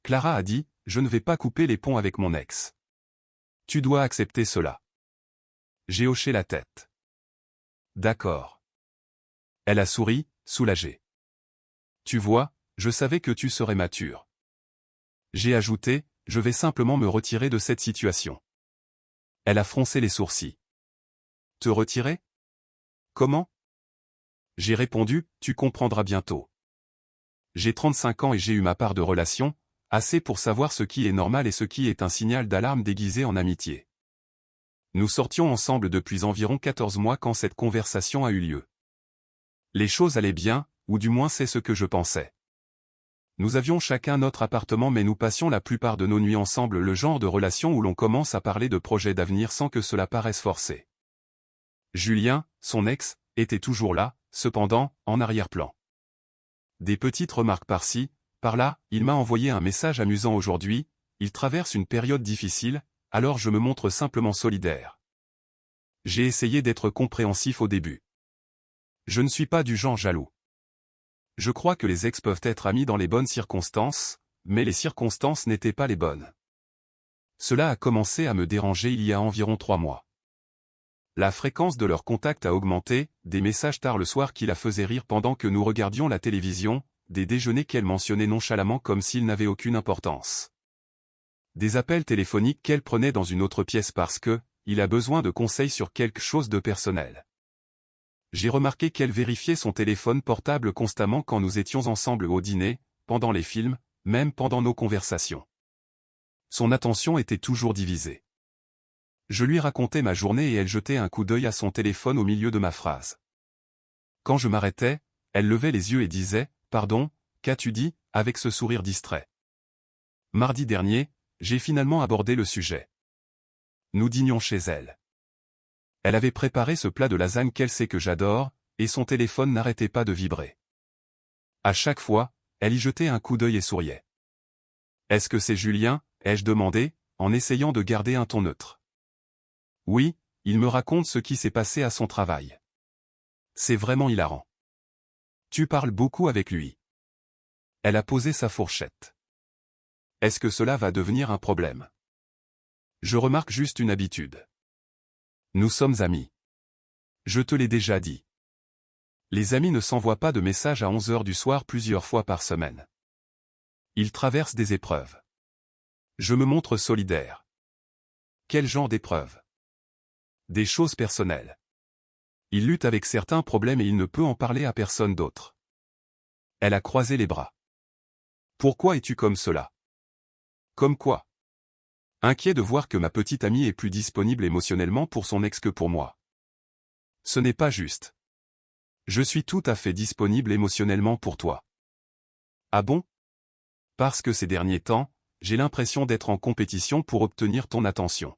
Clara a dit, je ne vais pas couper les ponts avec mon ex. Tu dois accepter cela. J'ai hoché la tête. D'accord. Elle a souri, soulagée. Tu vois, je savais que tu serais mature. J'ai ajouté, je vais simplement me retirer de cette situation. Elle a froncé les sourcils. Te retirer? Comment? J'ai répondu, tu comprendras bientôt. J'ai 35 ans et j'ai eu ma part de relations, assez pour savoir ce qui est normal et ce qui est un signal d'alarme déguisé en amitié. Nous sortions ensemble depuis environ 14 mois quand cette conversation a eu lieu. Les choses allaient bien, ou du moins c'est ce que je pensais. Nous avions chacun notre appartement mais nous passions la plupart de nos nuits ensemble, le genre de relation où l'on commence à parler de projets d'avenir sans que cela paraisse forcé. Julien, son ex, était toujours là, cependant, en arrière-plan. Des petites remarques par-ci, par-là, il m'a envoyé un message amusant aujourd'hui, il traverse une période difficile, alors je me montre simplement solidaire. J'ai essayé d'être compréhensif au début. Je ne suis pas du genre jaloux. Je crois que les ex peuvent être amis dans les bonnes circonstances, mais les circonstances n'étaient pas les bonnes. Cela a commencé à me déranger il y a environ 3 mois. La fréquence de leur contact a augmenté, des messages tard le soir qui la faisaient rire pendant que nous regardions la télévision, des déjeuners qu'elle mentionnait nonchalamment comme s'ils n'avaient aucune importance. Des appels téléphoniques qu'elle prenait dans une autre pièce parce que, il a besoin de conseils sur quelque chose de personnel. J'ai remarqué qu'elle vérifiait son téléphone portable constamment quand nous étions ensemble au dîner, pendant les films, même pendant nos conversations. Son attention était toujours divisée. Je lui racontais ma journée et elle jetait un coup d'œil à son téléphone au milieu de ma phrase. Quand je m'arrêtais, elle levait les yeux et disait « Pardon, qu'as-tu dit ?» avec ce sourire distrait. Mardi dernier, j'ai finalement abordé le sujet. Nous dînions chez elle. Elle avait préparé ce plat de lasagne qu'elle sait que j'adore, et son téléphone n'arrêtait pas de vibrer. À chaque fois, elle y jetait un coup d'œil et souriait. « Est-ce que c'est Julien ?» ai-je demandé, en essayant de garder un ton neutre. « Oui, il me raconte ce qui s'est passé à son travail. C'est vraiment hilarant. Tu parles beaucoup avec lui. » Elle a posé sa fourchette. « Est-ce que cela va devenir un problème ? » Je remarque juste une habitude. Nous sommes amis. Je te l'ai déjà dit. Les amis ne s'envoient pas de messages à 11 h du soir plusieurs fois par semaine. Ils traversent des épreuves. Je me montre solidaire. Quel genre d'épreuves? Des choses personnelles. Il lutte avec certains problèmes et il ne peut en parler à personne d'autre. Elle a croisé les bras. Pourquoi es-tu comme cela? Comme quoi? Inquiet de voir que ma petite amie est plus disponible émotionnellement pour son ex que pour moi. Ce n'est pas juste. Je suis tout à fait disponible émotionnellement pour toi. Ah bon? Parce que ces derniers temps, j'ai l'impression d'être en compétition pour obtenir ton attention.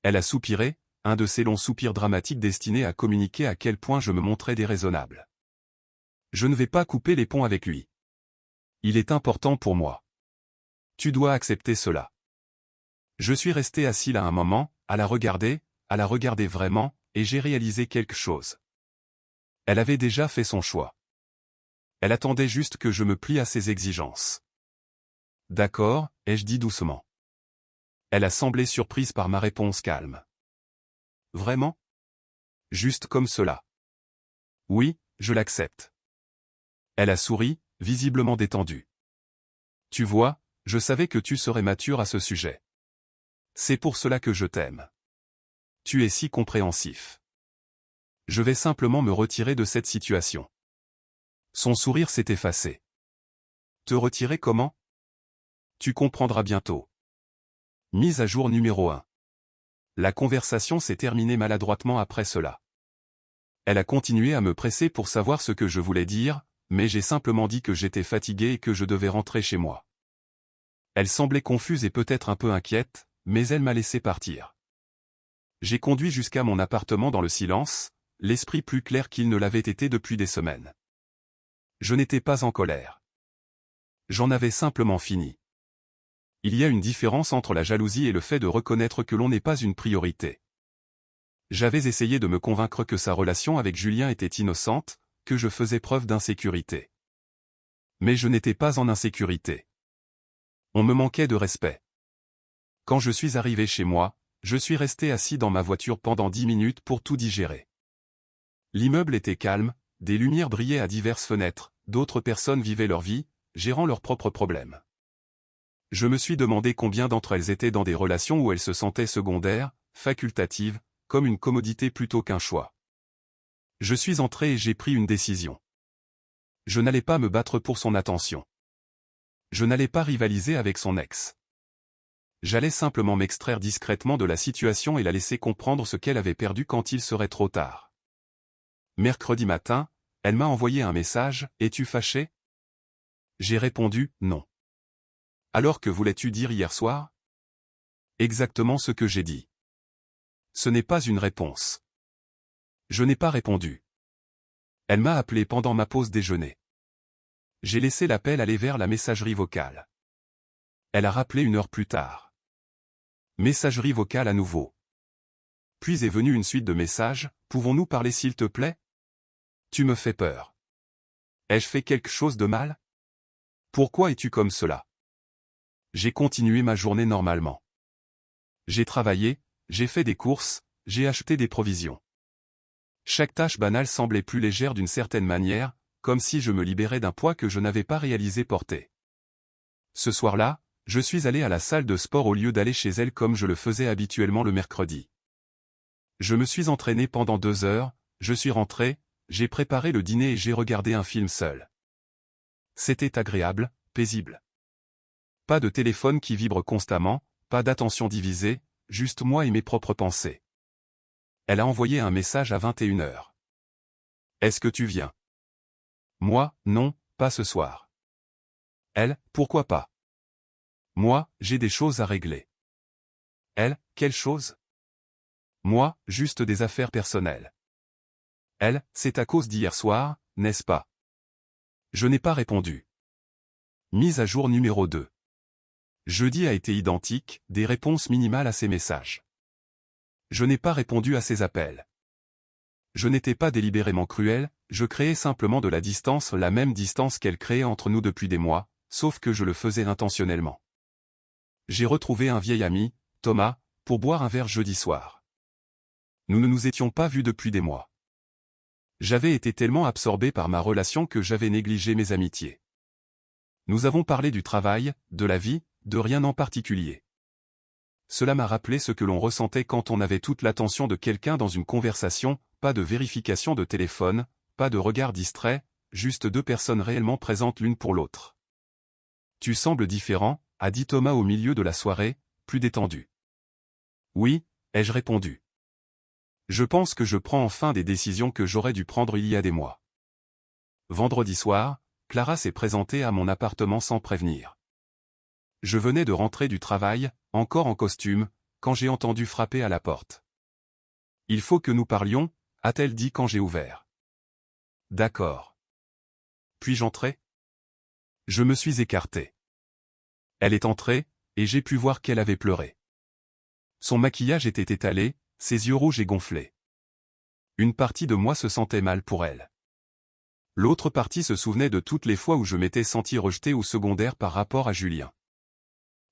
Elle a soupiré, un de ces longs soupirs dramatiques destinés à communiquer à quel point je me montrais déraisonnable. Je ne vais pas couper les ponts avec lui. Il est important pour moi. Tu dois accepter cela. Je suis resté assis là un moment, à la regarder vraiment, et j'ai réalisé quelque chose. Elle avait déjà fait son choix. Elle attendait juste que je me plie à ses exigences. D'accord, ai-je dit doucement. Elle a semblé surprise par ma réponse calme. Vraiment? Juste comme cela. Oui, je l'accepte. Elle a souri, visiblement détendue. Tu vois, je savais que tu serais mature à ce sujet. C'est pour cela que je t'aime. Tu es si compréhensif. Je vais simplement me retirer de cette situation. Son sourire s'est effacé. Te retirer comment? Tu comprendras bientôt. Mise à jour numéro 1. La conversation s'est terminée maladroitement après cela. Elle a continué à me presser pour savoir ce que je voulais dire, mais j'ai simplement dit que j'étais fatigué et que je devais rentrer chez moi. Elle semblait confuse et peut-être un peu inquiète, mais elle m'a laissé partir. J'ai conduit jusqu'à mon appartement dans le silence, l'esprit plus clair qu'il ne l'avait été depuis des semaines. Je n'étais pas en colère. J'en avais simplement fini. Il y a une différence entre la jalousie et le fait de reconnaître que l'on n'est pas une priorité. J'avais essayé de me convaincre que sa relation avec Julien était innocente, que je faisais preuve d'insécurité. Mais je n'étais pas en insécurité. On me manquait de respect. Quand je suis arrivé chez moi, je suis resté assis dans ma voiture pendant 10 minutes pour tout digérer. L'immeuble était calme, des lumières brillaient à diverses fenêtres, d'autres personnes vivaient leur vie, gérant leurs propres problèmes. Je me suis demandé combien d'entre elles étaient dans des relations où elles se sentaient secondaires, facultatives, comme une commodité plutôt qu'un choix. Je suis entré et j'ai pris une décision. Je n'allais pas me battre pour son attention. Je n'allais pas rivaliser avec son ex. J'allais simplement m'extraire discrètement de la situation et la laisser comprendre ce qu'elle avait perdu quand il serait trop tard. Mercredi matin, elle m'a envoyé un message « Es-tu fâché ?» J'ai répondu « Non. » Alors que voulais-tu dire hier soir? Exactement ce que j'ai dit. Ce n'est pas une réponse. Je n'ai pas répondu. Elle m'a appelé pendant ma pause déjeuner. J'ai laissé l'appel aller vers la messagerie vocale. Elle a rappelé 1 heure plus tard. Messagerie vocale à nouveau. Puis est venue une suite de messages, « Pouvons-nous parler s'il te plaît? Tu me fais peur. Ai-je fait quelque chose de mal? Pourquoi es-tu comme cela? » J'ai continué ma journée normalement. J'ai travaillé, j'ai fait des courses, j'ai acheté des provisions. Chaque tâche banale semblait plus légère d'une certaine manière, comme si je me libérais d'un poids que je n'avais pas réalisé porter. Ce soir-là, je suis allé à la salle de sport au lieu d'aller chez elle comme je le faisais habituellement le mercredi. Je me suis entraîné pendant 2 heures, je suis rentré, j'ai préparé le dîner et j'ai regardé un film seul. C'était agréable, paisible. Pas de téléphone qui vibre constamment, pas d'attention divisée, juste moi et mes propres pensées. Elle a envoyé un message à 21 heures. Est-ce que tu viens? Moi, non, pas ce soir. Elle, pourquoi pas? Moi, j'ai des choses à régler. Elle, quelles choses? Moi, juste des affaires personnelles. Elle, c'est à cause d'hier soir, n'est-ce pas? Je n'ai pas répondu. Mise à jour numéro 2. Jeudi a été identique, des réponses minimales à ses messages. Je n'ai pas répondu à ses appels. Je n'étais pas délibérément cruel, je créais simplement de la distance, la même distance qu'elle créait entre nous depuis des mois, sauf que je le faisais intentionnellement. J'ai retrouvé un vieil ami, Thomas, pour boire un verre jeudi soir. Nous ne nous étions pas vus depuis des mois. J'avais été tellement absorbé par ma relation que j'avais négligé mes amitiés. Nous avons parlé du travail, de la vie, de rien en particulier. Cela m'a rappelé ce que l'on ressentait quand on avait toute l'attention de quelqu'un dans une conversation, pas de vérification de téléphone, pas de regard distrait, juste 2 personnes réellement présentes l'une pour l'autre. Tu sembles différent, a dit Thomas au milieu de la soirée, plus détendu. Oui, ai-je répondu. Je pense que je prends enfin des décisions que j'aurais dû prendre il y a des mois. Vendredi soir, Clara s'est présentée à mon appartement sans prévenir. Je venais de rentrer du travail, encore en costume, quand j'ai entendu frapper à la porte. Il faut que nous parlions, a-t-elle dit quand j'ai ouvert. D'accord. Puis-je entrer? Je me suis écarté. Elle est entrée, et j'ai pu voir qu'elle avait pleuré. Son maquillage était étalé, ses yeux rouges et gonflés. Une partie de moi se sentait mal pour elle. L'autre partie se souvenait de toutes les fois où je m'étais senti rejeté ou secondaire par rapport à Julien.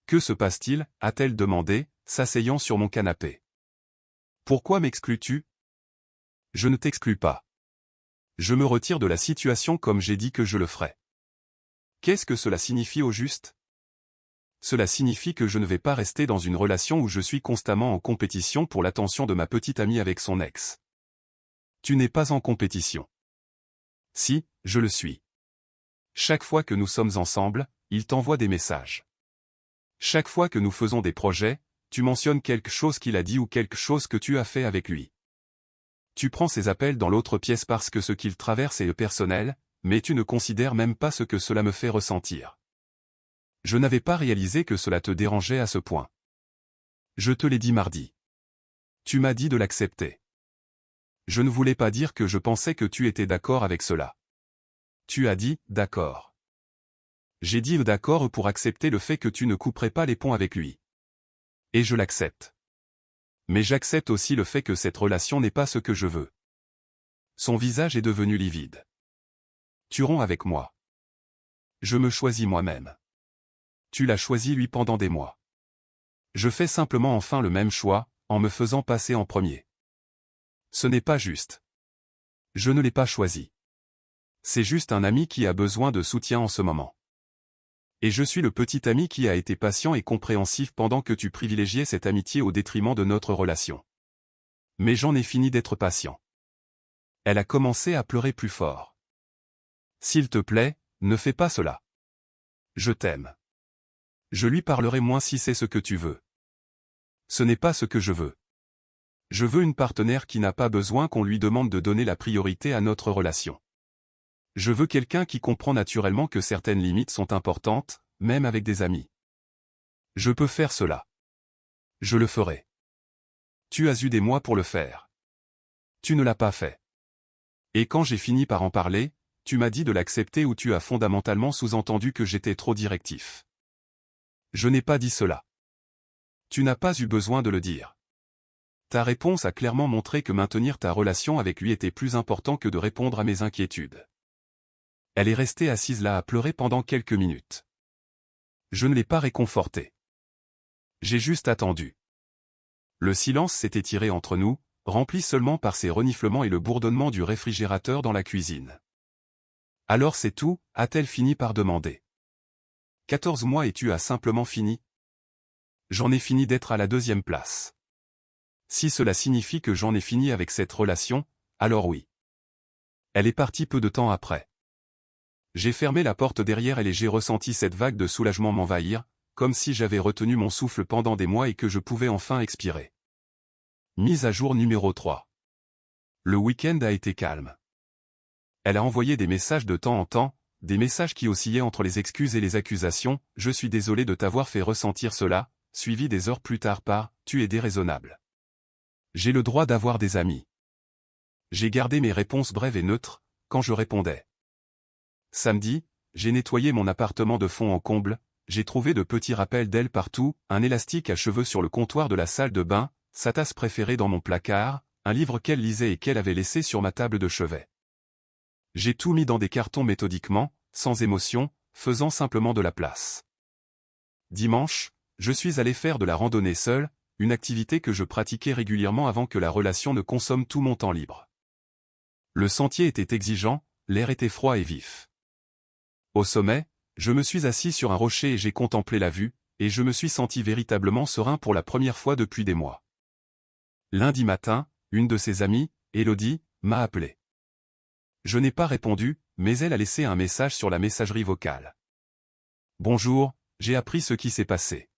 Que se passe-t-il, a-t-elle demandé, s'asseyant sur mon canapé. Pourquoi m'exclus-tu? Je ne t'exclus pas. Je me retire de la situation comme j'ai dit que je le ferais. Qu'est-ce que cela signifie au juste? Cela signifie que je ne vais pas rester dans une relation où je suis constamment en compétition pour l'attention de ma petite amie avec son ex. Tu n'es pas en compétition. Si, je le suis. Chaque fois que nous sommes ensemble, il t'envoie des messages. Chaque fois que nous faisons des projets, tu mentionnes quelque chose qu'il a dit ou quelque chose que tu as fait avec lui. Tu prends ses appels dans l'autre pièce parce que ce qu'il traverse est personnel, mais tu ne considères même pas ce que cela me fait ressentir. Je n'avais pas réalisé que cela te dérangeait à ce point. Je te l'ai dit mardi. Tu m'as dit de l'accepter. Je ne voulais pas dire que je pensais que tu étais d'accord avec cela. Tu as dit, d'accord. J'ai dit d'accord pour accepter le fait que tu ne couperais pas les ponts avec lui. Et je l'accepte. Mais j'accepte aussi le fait que cette relation n'est pas ce que je veux. Son visage est devenu livide. Tu romps avec moi. Je me choisis moi-même. Tu l'as choisi lui pendant des mois. Je fais simplement enfin le même choix, en me faisant passer en premier. Ce n'est pas juste. Je ne l'ai pas choisi. C'est juste un ami qui a besoin de soutien en ce moment. Et je suis le petit ami qui a été patient et compréhensif pendant que tu privilégiais cette amitié au détriment de notre relation. Mais j'en ai fini d'être patient. Elle a commencé à pleurer plus fort. S'il te plaît, ne fais pas cela. Je t'aime. Je lui parlerai moins si c'est ce que tu veux. Ce n'est pas ce que je veux. Je veux une partenaire qui n'a pas besoin qu'on lui demande de donner la priorité à notre relation. Je veux quelqu'un qui comprend naturellement que certaines limites sont importantes, même avec des amis. Je peux faire cela. Je le ferai. Tu as eu des mois pour le faire. Tu ne l'as pas fait. Et quand j'ai fini par en parler, tu m'as dit de l'accepter ou tu as fondamentalement sous-entendu que j'étais trop directif. Je n'ai pas dit cela. Tu n'as pas eu besoin de le dire. Ta réponse a clairement montré que maintenir ta relation avec lui était plus important que de répondre à mes inquiétudes. Elle est restée assise là à pleurer pendant quelques minutes. Je ne l'ai pas réconfortée. J'ai juste attendu. Le silence s'est étiré entre nous, rempli seulement par ses reniflements et le bourdonnement du réfrigérateur dans la cuisine. Alors c'est tout, a-t-elle fini par demander. 14 mois et tu as simplement fini? J'en ai fini d'être à la 2e place. Si cela signifie que j'en ai fini avec cette relation, alors oui. Elle est partie peu de temps après. J'ai fermé la porte derrière elle et j'ai ressenti cette vague de soulagement m'envahir, comme si j'avais retenu mon souffle pendant des mois et que je pouvais enfin expirer. Mise à jour numéro 3. Le week-end a été calme. Elle a envoyé des messages de temps en temps, des messages qui oscillaient entre les excuses et les accusations, « Je suis désolé de t'avoir fait ressentir cela », suivi des heures plus tard par « Tu es déraisonnable. J'ai le droit d'avoir des amis. » J'ai gardé mes réponses brèves et neutres, quand je répondais. Samedi, j'ai nettoyé mon appartement de fond en comble, j'ai trouvé de petits rappels d'elle partout, un élastique à cheveux sur le comptoir de la salle de bain, sa tasse préférée dans mon placard, un livre qu'elle lisait et qu'elle avait laissé sur ma table de chevet. J'ai tout mis dans des cartons méthodiquement, sans émotion, faisant simplement de la place. Dimanche, je suis allé faire de la randonnée seul, une activité que je pratiquais régulièrement avant que la relation ne consomme tout mon temps libre. Le sentier était exigeant, l'air était froid et vif. Au sommet, je me suis assis sur un rocher et j'ai contemplé la vue, et je me suis senti véritablement serein pour la première fois depuis des mois. Lundi matin, une de ses amies, Elodie, m'a appelé. Je n'ai pas répondu, mais elle a laissé un message sur la messagerie vocale. Bonjour, j'ai appris ce qui s'est passé.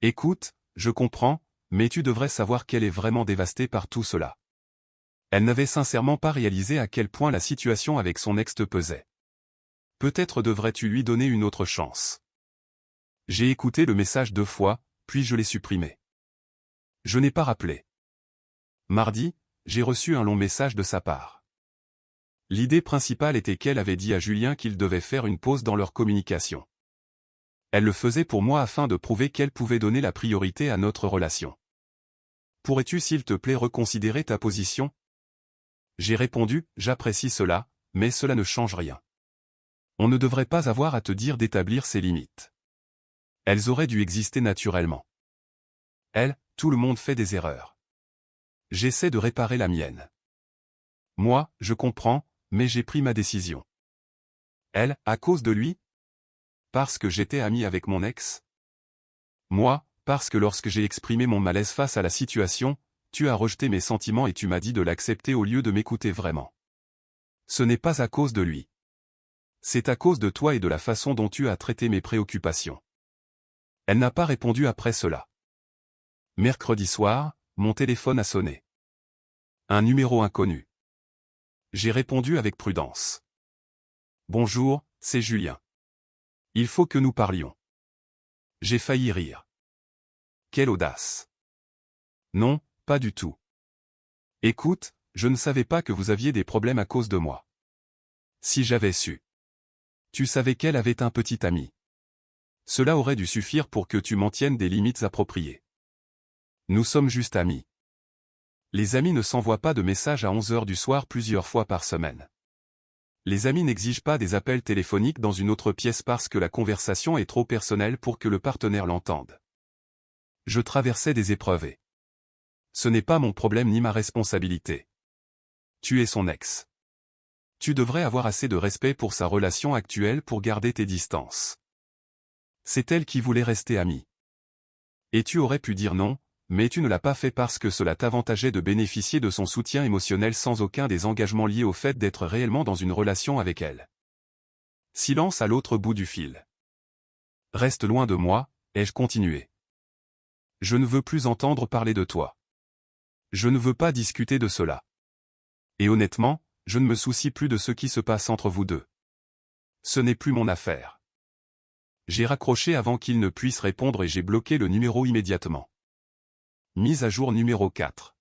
Écoute, je comprends, mais tu devrais savoir qu'elle est vraiment dévastée par tout cela. Elle n'avait sincèrement pas réalisé à quel point la situation avec son ex te pesait. Peut-être devrais-tu lui donner une autre chance. J'ai écouté le message 2 fois, puis je l'ai supprimé. Je n'ai pas rappelé. Mardi, j'ai reçu un long message de sa part. L'idée principale était qu'elle avait dit à Julien qu'il devait faire une pause dans leur communication. Elle le faisait pour moi afin de prouver qu'elle pouvait donner la priorité à notre relation. Pourrais-tu s'il te plaît reconsidérer ta position? J'ai répondu, j'apprécie cela, mais cela ne change rien. On ne devrait pas avoir à te dire d'établir ses limites. Elles auraient dû exister naturellement. Tout le monde fait des erreurs. J'essaie de réparer la mienne. Moi, je comprends, mais j'ai pris ma décision. À cause de lui? Parce que j'étais ami avec mon ex? Moi, parce que lorsque j'ai exprimé mon malaise face à la situation, tu as rejeté mes sentiments et tu m'as dit de l'accepter au lieu de m'écouter vraiment. Ce n'est pas à cause de lui. C'est à cause de toi et de la façon dont tu as traité mes préoccupations. Elle n'a pas répondu après cela. Mercredi soir, mon téléphone a sonné. Un numéro inconnu. J'ai répondu avec prudence. Bonjour, c'est Julien. Il faut que nous parlions. J'ai failli rire. Quelle audace. Non, pas du tout. Écoute, je ne savais pas que vous aviez des problèmes à cause de moi. Si j'avais su. Tu savais qu'elle avait un petit ami. Cela aurait dû suffire pour que tu m'en tiennes des limites appropriées. Nous sommes juste amis. Les amis ne s'envoient pas de messages à 11 h du soir plusieurs fois par semaine. Les amis n'exigent pas des appels téléphoniques dans une autre pièce parce que la conversation est trop personnelle pour que le partenaire l'entende. Je traversais des épreuves et ce n'est pas mon problème ni ma responsabilité. Tu es son ex. Tu devrais avoir assez de respect pour sa relation actuelle pour garder tes distances. C'est elle qui voulait rester amie. Et tu aurais pu dire non, mais tu ne l'as pas fait parce que cela t'avantageait de bénéficier de son soutien émotionnel sans aucun des engagements liés au fait d'être réellement dans une relation avec elle. Silence à l'autre bout du fil. Reste loin de moi, ai-je continué. Je ne veux plus entendre parler de toi. Je ne veux pas discuter de cela. Et honnêtement, je ne me soucie plus de ce qui se passe entre vous deux. Ce n'est plus mon affaire. J'ai raccroché avant qu'il ne puisse répondre et j'ai bloqué le numéro immédiatement. Mise à jour numéro 4.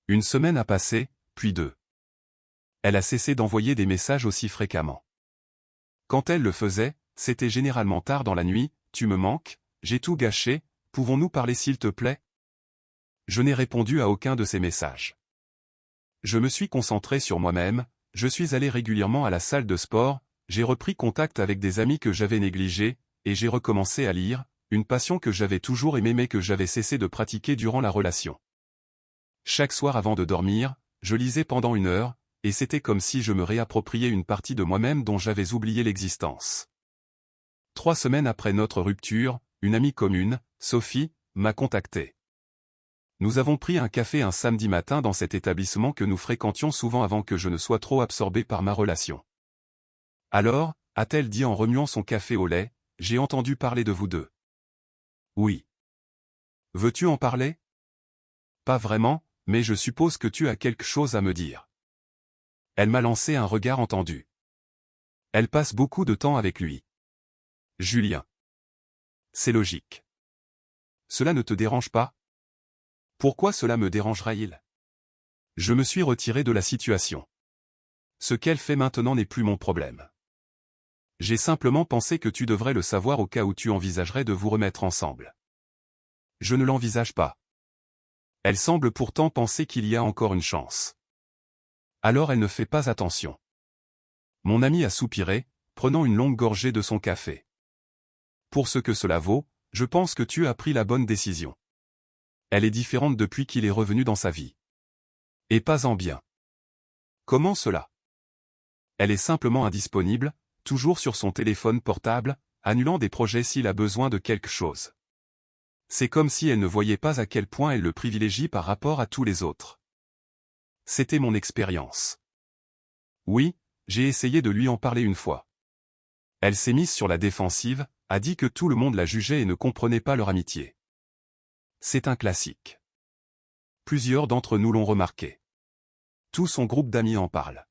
Une semaine a passé, puis 2. Elle a cessé d'envoyer des messages aussi fréquemment. Quand elle le faisait, c'était généralement tard dans la nuit, tu me manques, j'ai tout gâché, pouvons-nous parler s'il te plaît? Je n'ai répondu à aucun de ces messages. Je me suis concentré sur moi-même, je suis allé régulièrement à la salle de sport, j'ai repris contact avec des amis que j'avais négligés, et j'ai recommencé à lire, une passion que j'avais toujours aimée mais que j'avais cessé de pratiquer durant la relation. Chaque soir avant de dormir, je lisais pendant 1 heure, et c'était comme si je me réappropriais une partie de moi-même dont j'avais oublié l'existence. 3 semaines après notre rupture, une amie commune, Sophie, m'a contacté. Nous avons pris un café un samedi matin dans cet établissement que nous fréquentions souvent avant que je ne sois trop absorbé par ma relation. Alors, a-t-elle dit en remuant son café au lait, j'ai entendu parler de vous deux. Oui. Veux-tu en parler? Pas vraiment, mais je suppose que tu as quelque chose à me dire. Elle m'a lancé un regard entendu. Elle passe beaucoup de temps avec lui. Julien. C'est logique. Cela ne te dérange pas? Pourquoi cela me dérangerait-il? Je me suis retiré de la situation. Ce qu'elle fait maintenant n'est plus mon problème. J'ai simplement pensé que tu devrais le savoir au cas où tu envisagerais de vous remettre ensemble. Je ne l'envisage pas. Elle semble pourtant penser qu'il y a encore une chance. Alors elle ne fait pas attention. Mon ami a soupiré, prenant une longue gorgée de son café. Pour ce que cela vaut, je pense que tu as pris la bonne décision. Elle est différente depuis qu'il est revenu dans sa vie. Et pas en bien. Comment cela? Elle est simplement indisponible, toujours sur son téléphone portable, annulant des projets s'il a besoin de quelque chose. C'est comme si elle ne voyait pas à quel point elle le privilégie par rapport à tous les autres. C'était mon expérience. Oui, j'ai essayé de lui en parler une fois. Elle s'est mise sur la défensive, a dit que tout le monde la jugeait et ne comprenait pas leur amitié. C'est un classique. Plusieurs d'entre nous l'ont remarqué. Tout son groupe d'amis en parle.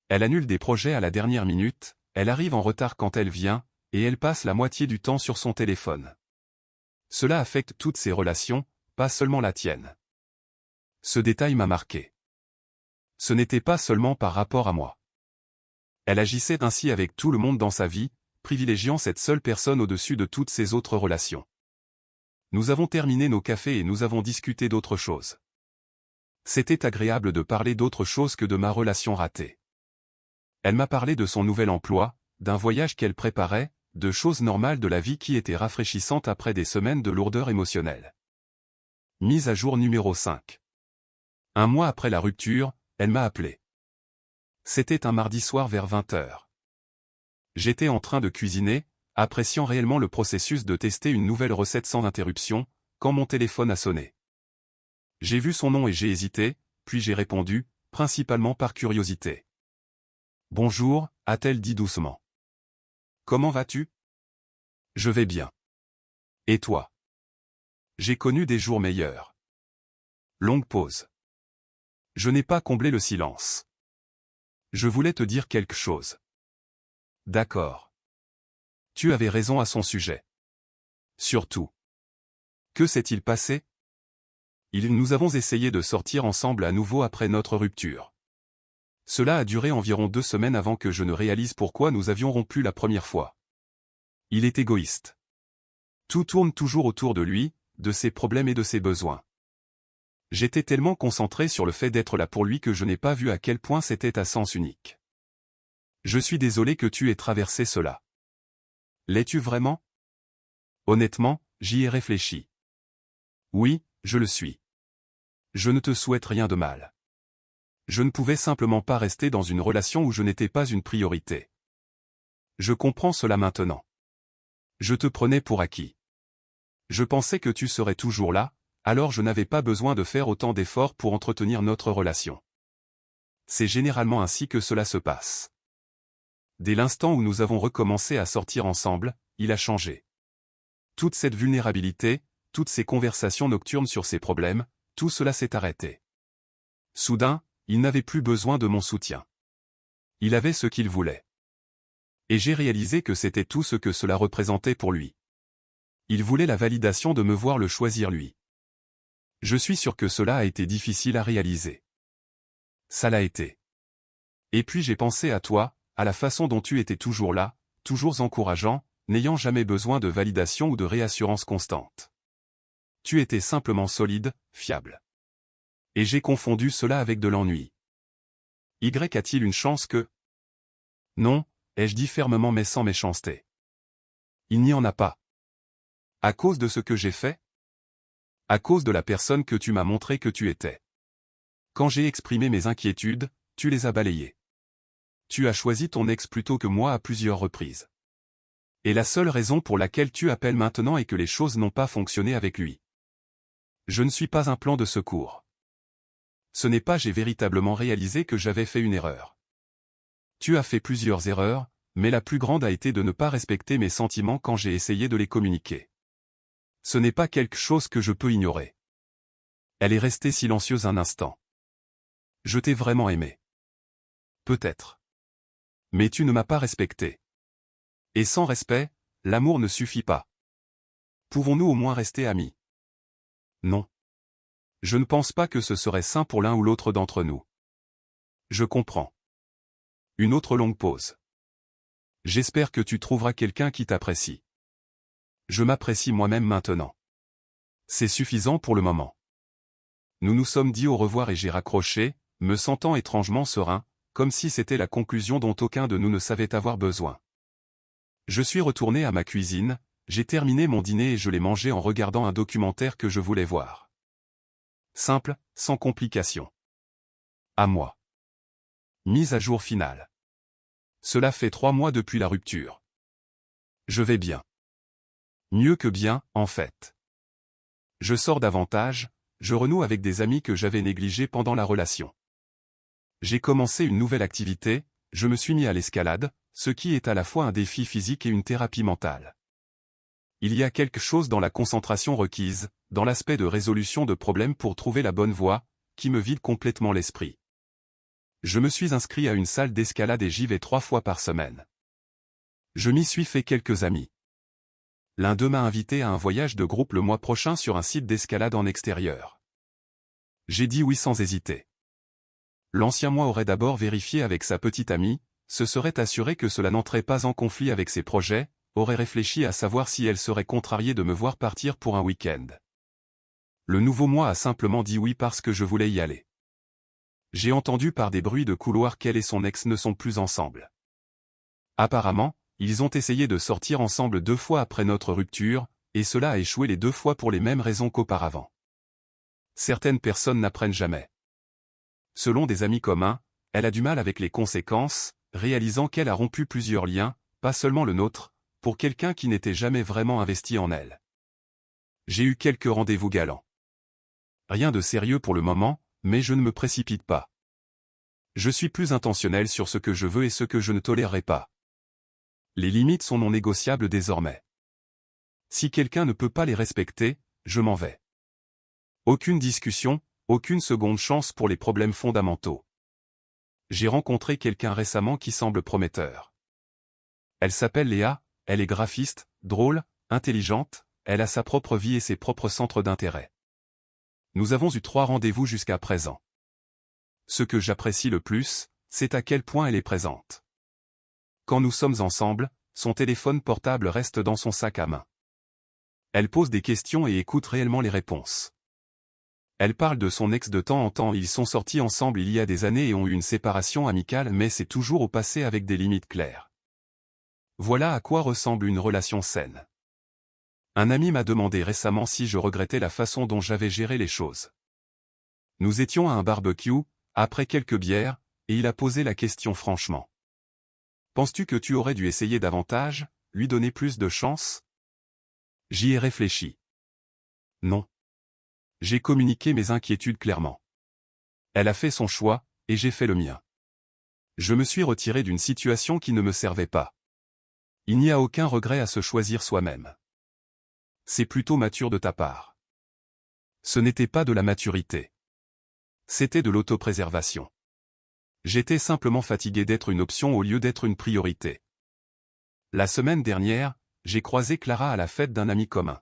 Elle annule des projets à la dernière minute, elle arrive en retard quand elle vient, et elle passe la moitié du temps sur son téléphone. Cela affecte toutes ses relations, pas seulement la tienne. Ce détail m'a marqué. Ce n'était pas seulement par rapport à moi. Elle agissait ainsi avec tout le monde dans sa vie, privilégiant cette seule personne au-dessus de toutes ses autres relations. Nous avons terminé nos cafés et nous avons discuté d'autre chose. C'était agréable de parler d'autre chose que de ma relation ratée. Elle m'a parlé de son nouvel emploi, d'un voyage qu'elle préparait, de choses normales de la vie qui étaient rafraîchissantes après des semaines de lourdeur émotionnelle. Mise à jour numéro 5. 1 mois après la rupture, elle m'a appelé. C'était un mardi soir vers 20h. J'étais en train de cuisiner, appréciant réellement le processus de tester une nouvelle recette sans interruption, quand mon téléphone a sonné. J'ai vu son nom et j'ai hésité, puis j'ai répondu, principalement par curiosité. Bonjour, a-t-elle dit doucement. Comment vas-tu? Je vais bien. Et toi? J'ai connu des jours meilleurs. Longue pause. Je n'ai pas comblé le silence. Je voulais te dire quelque chose. D'accord. Tu avais raison à son sujet. Surtout. Que s'est-il passé? Nous avons essayé de sortir ensemble à nouveau après notre rupture. Cela a duré environ 2 semaines avant que je ne réalise pourquoi nous avions rompu la première fois. Il est égoïste. Tout tourne toujours autour de lui, de ses problèmes et de ses besoins. J'étais tellement concentré sur le fait d'être là pour lui que je n'ai pas vu à quel point c'était à sens unique. Je suis désolé que tu aies traversé cela. L'es-tu vraiment? Honnêtement, j'y ai réfléchi. Oui, je le suis. Je ne te souhaite rien de mal. Je ne pouvais simplement pas rester dans une relation où je n'étais pas une priorité. Je comprends cela maintenant. Je te prenais pour acquis. Je pensais que tu serais toujours là, alors je n'avais pas besoin de faire autant d'efforts pour entretenir notre relation. C'est généralement ainsi que cela se passe. Dès l'instant où nous avons recommencé à sortir ensemble, il a changé. Toute cette vulnérabilité, toutes ces conversations nocturnes sur ses problèmes, tout cela s'est arrêté. Soudain, il n'avait plus besoin de mon soutien. Il avait ce qu'il voulait. Et j'ai réalisé que c'était tout ce que cela représentait pour lui. Il voulait la validation de me voir le choisir lui. Je suis sûr que cela a été difficile à réaliser. Ça l'a été. Et puis j'ai pensé à toi, à la façon dont tu étais toujours là, toujours encourageant, n'ayant jamais besoin de validation ou de réassurance constante. Tu étais simplement solide, fiable. Et j'ai confondu cela avec de l'ennui. Y a-t-il une chance que... Non, ai-je dit fermement mais sans méchanceté. Il n'y en a pas. À cause de ce que j'ai fait? À cause de la personne que tu m'as montré que tu étais. Quand j'ai exprimé mes inquiétudes, tu les as balayées. Tu as choisi ton ex plutôt que moi à plusieurs reprises. Et la seule raison pour laquelle tu appelles maintenant est que les choses n'ont pas fonctionné avec lui. Je ne suis pas un plan de secours. Ce n'est pas j'ai véritablement réalisé que j'avais fait une erreur. Tu as fait plusieurs erreurs, mais la plus grande a été de ne pas respecter mes sentiments quand j'ai essayé de les communiquer. Ce n'est pas quelque chose que je peux ignorer. Elle est restée silencieuse un instant. Je t'ai vraiment aimé. Peut-être. Mais tu ne m'as pas respecté. Et sans respect, l'amour ne suffit pas. Pouvons-nous au moins rester amis? Non. Je ne pense pas que ce serait sain pour l'un ou l'autre d'entre nous. Je comprends. Une autre longue pause. J'espère que tu trouveras quelqu'un qui t'apprécie. Je m'apprécie moi-même maintenant. C'est suffisant pour le moment. Nous nous sommes dit au revoir et j'ai raccroché, me sentant étrangement serein, comme si c'était la conclusion dont aucun de nous ne savait avoir besoin. Je suis retourné à ma cuisine, j'ai terminé mon dîner et je l'ai mangé en regardant un documentaire que je voulais voir. Simple, sans complication. À moi. Mise à jour finale. Cela fait 3 mois depuis la rupture. Je vais bien. Mieux que bien, en fait. Je sors davantage, je renoue avec des amis que j'avais négligés pendant la relation. J'ai commencé une nouvelle activité, je me suis mis à l'escalade, ce qui est à la fois un défi physique et une thérapie mentale. Il y a quelque chose dans la concentration requise, dans l'aspect de résolution de problèmes pour trouver la bonne voie, qui me vide complètement l'esprit. Je me suis inscrit à une salle d'escalade et j'y vais 3 fois par semaine. Je m'y suis fait quelques amis. L'un d'eux m'a invité à un voyage de groupe le mois prochain sur un site d'escalade en extérieur. J'ai dit oui sans hésiter. L'ancien moi aurait d'abord vérifié avec sa petite amie, se serait assuré que cela n'entrait pas en conflit avec ses projets, aurait réfléchi à savoir si elle serait contrariée de me voir partir pour un week-end. Le nouveau moi a simplement dit oui parce que je voulais y aller. J'ai entendu par des bruits de couloir qu'elle et son ex ne sont plus ensemble. Apparemment, ils ont essayé de sortir ensemble 2 fois après notre rupture, et cela a échoué les 2 fois pour les mêmes raisons qu'auparavant. Certaines personnes n'apprennent jamais. Selon des amis communs, elle a du mal avec les conséquences, réalisant qu'elle a rompu plusieurs liens, pas seulement le nôtre, pour quelqu'un qui n'était jamais vraiment investi en elle. J'ai eu quelques rendez-vous galants. Rien de sérieux pour le moment, mais je ne me précipite pas. Je suis plus intentionnel sur ce que je veux et ce que je ne tolérerai pas. Les limites sont non négociables désormais. Si quelqu'un ne peut pas les respecter, je m'en vais. Aucune discussion, aucune seconde chance pour les problèmes fondamentaux. J'ai rencontré quelqu'un récemment qui semble prometteur. Elle s'appelle Léa, elle est graphiste, drôle, intelligente, elle a sa propre vie et ses propres centres d'intérêt. Nous avons eu 3 rendez-vous jusqu'à présent. Ce que j'apprécie le plus, c'est à quel point elle est présente. Quand nous sommes ensemble, son téléphone portable reste dans son sac à main. Elle pose des questions et écoute réellement les réponses. Elle parle de son ex de temps en temps, ils sont sortis ensemble il y a des années et ont eu une séparation amicale, mais c'est toujours au passé avec des limites claires. Voilà à quoi ressemble une relation saine. Un ami m'a demandé récemment si je regrettais la façon dont j'avais géré les choses. Nous étions à un barbecue, après quelques bières, et il a posé la question franchement. Penses-tu que tu aurais dû essayer davantage, lui donner plus de chance? J'y ai réfléchi. Non. J'ai communiqué mes inquiétudes clairement. Elle a fait son choix, et j'ai fait le mien. Je me suis retiré d'une situation qui ne me servait pas. Il n'y a aucun regret à se choisir soi-même. C'est plutôt mature de ta part. Ce n'était pas de la maturité. C'était de l'autopréservation. J'étais simplement fatigué d'être une option au lieu d'être une priorité. La semaine dernière, j'ai croisé Clara à la fête d'un ami commun.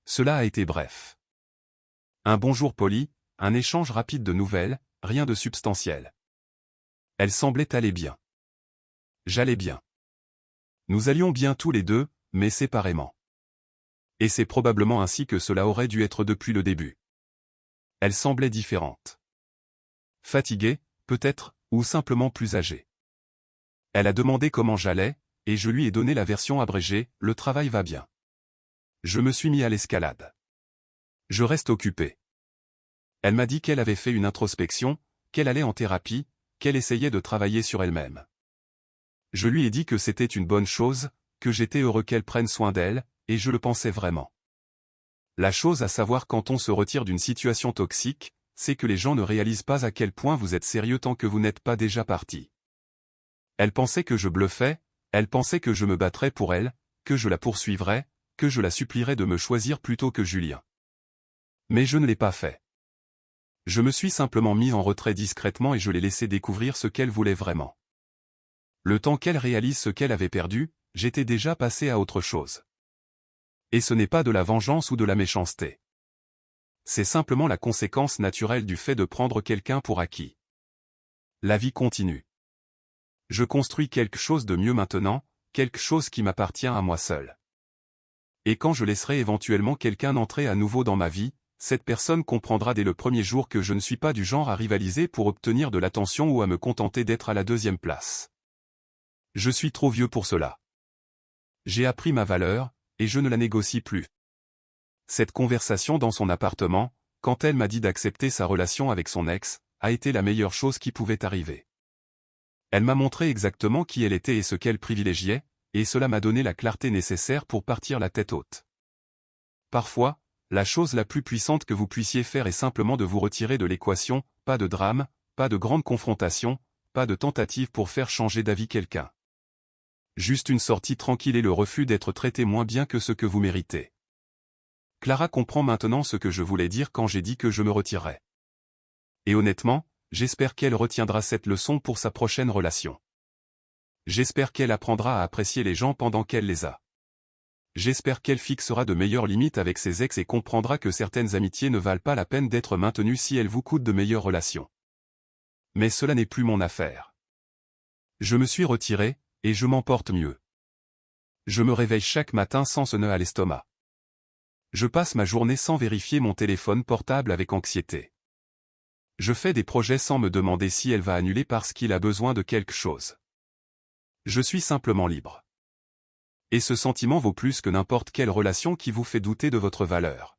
Cela a été bref. Un bonjour poli, un échange rapide de nouvelles, rien de substantiel. Elle semblait aller bien. J'allais bien. Nous allions bien tous les deux, mais séparément. Et c'est probablement ainsi que cela aurait dû être depuis le début. Elle semblait différente. Fatiguée, peut-être, ou simplement plus âgée. Elle a demandé comment j'allais, et je lui ai donné la version abrégée, le travail va bien. Je me suis mis à l'escalade. Je reste occupé. Elle m'a dit qu'elle avait fait une introspection, qu'elle allait en thérapie, qu'elle essayait de travailler sur elle-même. Je lui ai dit que c'était une bonne chose, que j'étais heureux qu'elle prenne soin d'elle, et je le pensais vraiment. La chose à savoir quand on se retire d'une situation toxique, c'est que les gens ne réalisent pas à quel point vous êtes sérieux tant que vous n'êtes pas déjà parti. Elle pensait que je bluffais, elle pensait que je me battrais pour elle, que je la poursuivrais, que je la supplierais de me choisir plutôt que Julien. Mais je ne l'ai pas fait. Je me suis simplement mis en retrait discrètement et je l'ai laissé découvrir ce qu'elle voulait vraiment. Le temps qu'elle réalise ce qu'elle avait perdu, j'étais déjà passé à autre chose. Et ce n'est pas de la vengeance ou de la méchanceté. C'est simplement la conséquence naturelle du fait de prendre quelqu'un pour acquis. La vie continue. Je construis quelque chose de mieux maintenant, quelque chose qui m'appartient à moi seul. Et quand je laisserai éventuellement quelqu'un entrer à nouveau dans ma vie, cette personne comprendra dès le premier jour que je ne suis pas du genre à rivaliser pour obtenir de l'attention ou à me contenter d'être à la deuxième place. Je suis trop vieux pour cela. J'ai appris ma valeur, et je ne la négocie plus. Cette conversation dans son appartement, quand elle m'a dit d'accepter sa relation avec son ex, a été la meilleure chose qui pouvait arriver. Elle m'a montré exactement qui elle était et ce qu'elle privilégiait, et cela m'a donné la clarté nécessaire pour partir la tête haute. Parfois, la chose la plus puissante que vous puissiez faire est simplement de vous retirer de l'équation, pas de drame, pas de grande confrontation, pas de tentative pour faire changer d'avis quelqu'un. Juste une sortie tranquille et le refus d'être traité moins bien que ce que vous méritez. Clara comprend maintenant ce que je voulais dire quand j'ai dit que je me retirerais. Et honnêtement, j'espère qu'elle retiendra cette leçon pour sa prochaine relation. J'espère qu'elle apprendra à apprécier les gens pendant qu'elle les a. J'espère qu'elle fixera de meilleures limites avec ses ex et comprendra que certaines amitiés ne valent pas la peine d'être maintenues si elles vous coûtent de meilleures relations. Mais cela n'est plus mon affaire. Je me suis retiré, et je m'en porte mieux. Je me réveille chaque matin sans ce nœud à l'estomac. Je passe ma journée sans vérifier mon téléphone portable avec anxiété. Je fais des projets sans me demander si elle va annuler parce qu'il a besoin de quelque chose. Je suis simplement libre. Et ce sentiment vaut plus que n'importe quelle relation qui vous fait douter de votre valeur.